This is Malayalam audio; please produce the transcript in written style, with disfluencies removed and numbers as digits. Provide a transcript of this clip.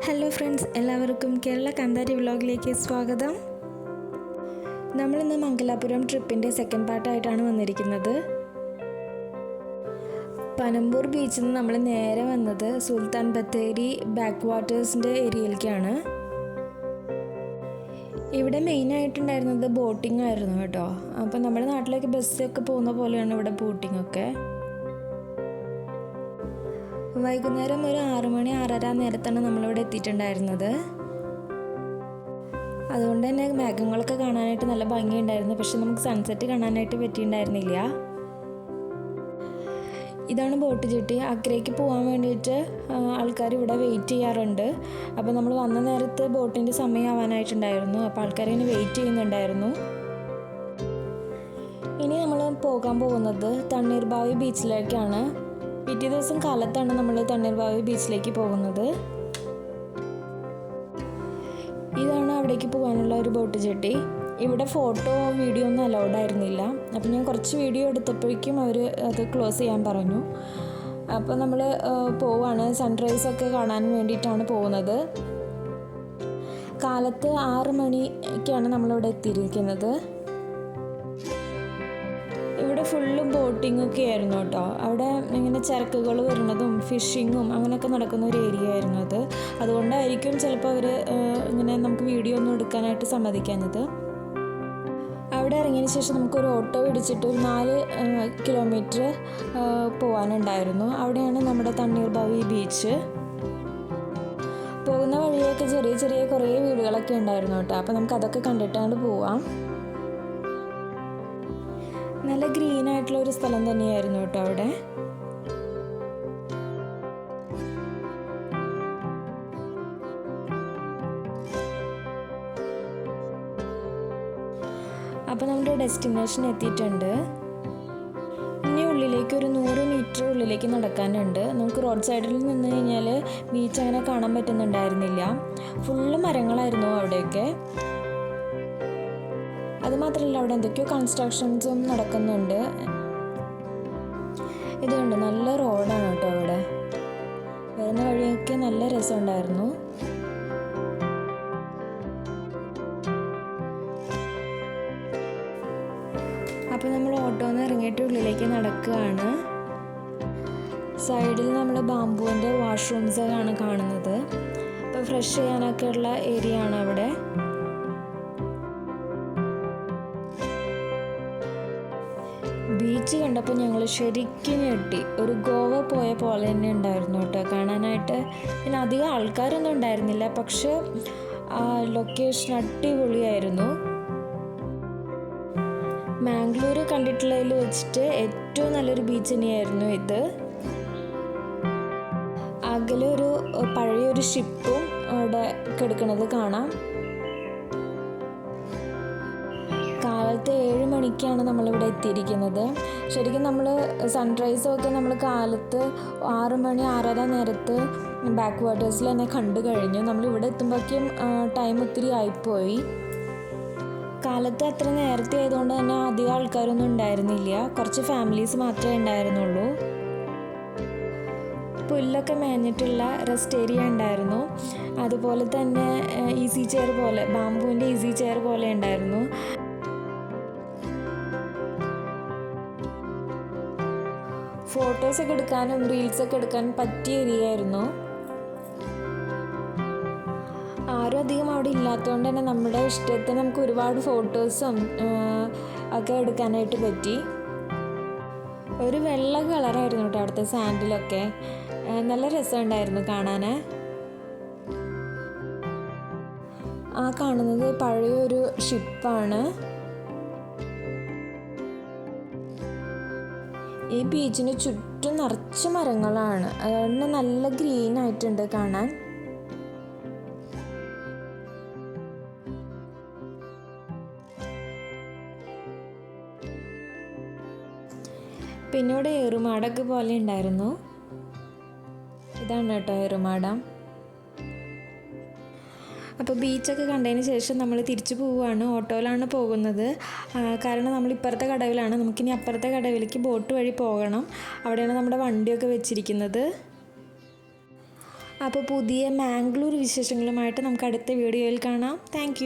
ഹലോ ഫ്രണ്ട്സ്, എല്ലാവർക്കും കേരള കാന്താരി വ്ലോഗിലേക്ക് സ്വാഗതം. നമ്മളിന്ന് മംഗലാപുരം ട്രിപ്പിൻ്റെ സെക്കൻഡ് പാർട്ടായിട്ടാണ് വന്നിരിക്കുന്നത്. പനമ്പൂർ ബീച്ചിൽ നിന്ന് നമ്മൾ നേരെ വന്നത് സുൽത്താൻ ബത്തേരി ബാക്ക് വാട്ടേഴ്സിൻ്റെ ഏരിയയിലേക്കാണ്. ഇവിടെ മെയിനായിട്ടുണ്ടായിരുന്നത് ബോട്ടിംഗ് ആയിരുന്നു കേട്ടോ. അപ്പോൾ നമ്മുടെ നാട്ടിലേക്ക് ബസ്സൊക്കെ പോകുന്ന പോലെയാണ് ഇവിടെ ബോട്ടിംഗ് ഒക്കെ. വൈകുന്നേരം ഒരു 6 മണി 6:30 നേരത്താണ് നമ്മളിവിടെ എത്തിയിട്ടുണ്ടായിരുന്നത്. അതുകൊണ്ട് തന്നെ മേഘങ്ങളൊക്കെ കാണാനായിട്ട് നല്ല ഭംഗിയുണ്ടായിരുന്നു. പക്ഷെ നമുക്ക് സൺസെറ്റ് കാണാനായിട്ട് പറ്റിയിട്ടുണ്ടായിരുന്നില്ല. ഇതാണ് ബോട്ട് ജെട്ടി. അക്കരയ്ക്ക് പോകാൻ വേണ്ടിയിട്ട് ആൾക്കാർ ഇവിടെ വെയിറ്റ് ചെയ്യാറുണ്ട്. അപ്പോൾ നമ്മൾ വന്ന നേരത്ത് ബോട്ടിൻ്റെ സമയം ആവാനായിട്ടുണ്ടായിരുന്നു. അപ്പോൾ ആൾക്കാർ ഇങ്ങനെ വെയിറ്റ് ചെയ്യുന്നുണ്ടായിരുന്നു. ഇനി നമ്മൾ പോകാൻ പോകുന്നത് തണ്ണീർബാവി ബീച്ചിലേക്കാണ്. പിറ്റേ ദിവസം കാലത്താണ് നമ്മൾ തണ്ണീർബാവി ബീച്ചിലേക്ക് പോകുന്നത്. ഇതാണ് അവിടേക്ക് പോകാനുള്ള ഒരു ബോട്ട് ജെട്ടി. ഇവിടെ ഫോട്ടോ വീഡിയോ ഒന്നും അലൗഡ് ആയിരുന്നില്ല. അപ്പോൾ ഞാൻ കുറച്ച് വീഡിയോ എടുത്തപ്പോഴേക്കും അവർ അത് ക്ലോസ് ചെയ്യാൻ പറഞ്ഞു. അപ്പോൾ നമ്മൾ പോവാണ്. സൺറൈസൊക്കെ കാണാൻ വേണ്ടിയിട്ടാണ് പോകുന്നത്. കാലത്ത് 6 മണിക്കാണ് നമ്മളിവിടെ എത്തിയിരിക്കുന്നത്. ഇവിടെ ഫുള്ളും ബോട്ടിംഗ് ഒക്കെ ആയിരുന്നു കേട്ടോ. അവിടെ ഇങ്ങനെ ചരക്കുകൾ വരുന്നതും ഫിഷിങ്ങും അങ്ങനെയൊക്കെ നടക്കുന്ന ഒരു ഏരിയ ആയിരുന്നു അത്. അതുകൊണ്ടായിരിക്കും ചിലപ്പോൾ അവർ ഇങ്ങനെ നമുക്ക് വീഡിയോ ഒന്നും എടുക്കാനായിട്ട് സമ്മതിക്കാഞ്ഞത്. അവിടെ ഇറങ്ങിയതിന് ശേഷം നമുക്കൊരു ഓട്ടോ പിടിച്ചിട്ട് ഒരു 4 കിലോമീറ്റർ പോകാനുണ്ടായിരുന്നു. അവിടെയാണ് നമ്മുടെ തണ്ണീർബാവി ബീച്ച്. പോകുന്ന വഴിയൊക്കെ ചെറിയ ചെറിയ കുറേ വീടുകളൊക്കെ ഉണ്ടായിരുന്നു കേട്ടോ. അപ്പോൾ നമുക്ക് അതൊക്കെ കണ്ടിട്ടാണ് പോവാം. നല്ല ഗ്രീൻ ആയിട്ടുള്ള ഒരു സ്ഥലം തന്നെയായിരുന്നു കേട്ടോ അവിടെ. അപ്പോൾ നമ്മുടെ ഡെസ്റ്റിനേഷൻ എത്തിയിട്ടുണ്ട്. ഇനി ഉള്ളിലേക്ക് ഒരു 100 മീറ്റർ ഉള്ളിലേക്ക് നടക്കാനുണ്ട്. നമുക്ക് റോഡ് സൈഡിൽ നിന്ന് കഴിഞ്ഞാൽ ബീച്ച് അങ്ങനെ കാണാൻ പറ്റുന്നുണ്ടായിരുന്നില്ല. ഫുള്ള് മരങ്ങളായിരുന്നു അവിടെയൊക്കെ. അതുമാത്രമല്ല അവിടെ എന്തൊക്കെയോ കൺസ്ട്രക്ഷൻസും നടക്കുന്നുണ്ട്. ഇതുണ്ട്, നല്ല റോഡാണ് കേട്ടോ അവിടെ. വരുന്ന വഴിയൊക്കെ നല്ല രസമുണ്ടായിരുന്നു. അപ്പോൾ നമ്മൾ ഓട്ടോന്ന് ഇറങ്ങിയിട്ട് ഉള്ളിലേക്ക് നടക്കുകയാണ്. സൈഡിൽ നമ്മൾ ബാംബുവിൻ്റെ വാഷ്റൂംസാണ് കാണുന്നത്. അപ്പോൾ ഫ്രഷ് ചെയ്യാനൊക്കെ ഉള്ള ഏരിയ ആണ് അവിടെ. ബീച്ച് കണ്ടപ്പോൾ ഞങ്ങൾ ശരിക്കും ഞെട്ടി. ഒരു ഗോവ പോയ പോലെ തന്നെ ഉണ്ടായിരുന്നു കേട്ടോ കാണാനായിട്ട്. പിന്നെ അധികം ആൾക്കാരൊന്നും ഉണ്ടായിരുന്നില്ല. പക്ഷെ ലൊക്കേഷൻ അടിപൊളിയായിരുന്നു. മാംഗ്ലൂർ കണ്ടിട്ടുള്ളതിൽ വെച്ചിട്ട് ഏറ്റവും നല്ലൊരു ബീച്ച് തന്നെയായിരുന്നു ഇത്. അകലെ ഒരു പഴയൊരു ഷിപ്പും അവിടെ കിടക്കുന്നത് കാണാം. കാലത്ത് 7 മണിക്കാണ് നമ്മളിവിടെ എത്തിയിരിക്കുന്നത്. ശരിക്കും നമ്മൾ സൺറൈസൊക്കെ നമ്മൾ കാലത്ത് 6 മണി 6:30 നേരത്ത് ബാക്ക് വാട്ടേഴ്സിൽ തന്നെ കണ്ടു കഴിഞ്ഞു. നമ്മളിവിടെ എത്തുമ്പോഴേക്കും ടൈം ഒത്തിരി ആയിപ്പോയി. കാലത്ത് അത്ര നേരത്തെ ആയതുകൊണ്ട് തന്നെ അധികം ആൾക്കാരൊന്നും ഉണ്ടായിരുന്നില്ല. കുറച്ച് ഫാമിലീസ് മാത്രമേ ഉണ്ടായിരുന്നുള്ളൂ. പുല്ലൊക്കെ മേഞ്ഞിട്ടുള്ള റെസ്റ്റ് ഏരിയ ഉണ്ടായിരുന്നു. അതുപോലെ തന്നെ ഈസി ചെയർ പോലെ, ബാംബുവിൻ്റെ ഈസി ചെയർ പോലെ ഉണ്ടായിരുന്നു. ഫോട്ടോസൊക്കെ എടുക്കാനും റീൽസൊക്കെ എടുക്കാനും പറ്റിയ ഏരിയ ആയിരുന്നു. ആരും അധികം അവിടെ ഇല്ലാത്തതുകൊണ്ട് തന്നെ നമ്മുടെ ഇഷ്ടത്തിന് നമുക്ക് ഒരുപാട് ഫോട്ടോസും ഒക്കെ എടുക്കാനായിട്ട് പറ്റി. ഒരു വെള്ള കളറായിരുന്നു കേട്ടോ അവിടുത്തെ സാൻഡിലൊക്കെ. നല്ല രസമുണ്ടായിരുന്നു കാണാൻ. ആ കാണുന്നത് പഴയൊരു ഷിപ്പാണ്. ഈ ബീച്ചിന് ചുറ്റും നിറച്ച് മരങ്ങളാണ്. അതുകൊണ്ട് നല്ല ഗ്രീൻ ആയിട്ടുണ്ട് കാണാൻ. പിന്നെ ഇവിടെ ഏറുമാടൊക്കെ പോലെ ഉണ്ടായിരുന്നു. ഇതാണ് കേട്ടോ ഏറുമാടം. അപ്പോൾ ബീച്ചൊക്കെ കണ്ടതിന് ശേഷം നമ്മൾ തിരിച്ചു പോവുകയാണ്. ഓട്ടോയിലാണ് പോകുന്നത്. കാരണം നമ്മൾ ഇപ്പുറത്തെ കടവിലാണ്. നമുക്കിനി അപ്പുറത്തെ കടവിലേക്ക് ബോട്ട് വഴി പോകണം. അവിടെയാണ് നമ്മുടെ വണ്ടിയൊക്കെ വെച്ചിരിക്കുന്നത്. അപ്പോൾ പുതിയ മാംഗ്ലൂർ വിശേഷങ്ങളുമായിട്ട് നമുക്ക് അടുത്ത വീഡിയോയിൽ കാണാം. താങ്ക്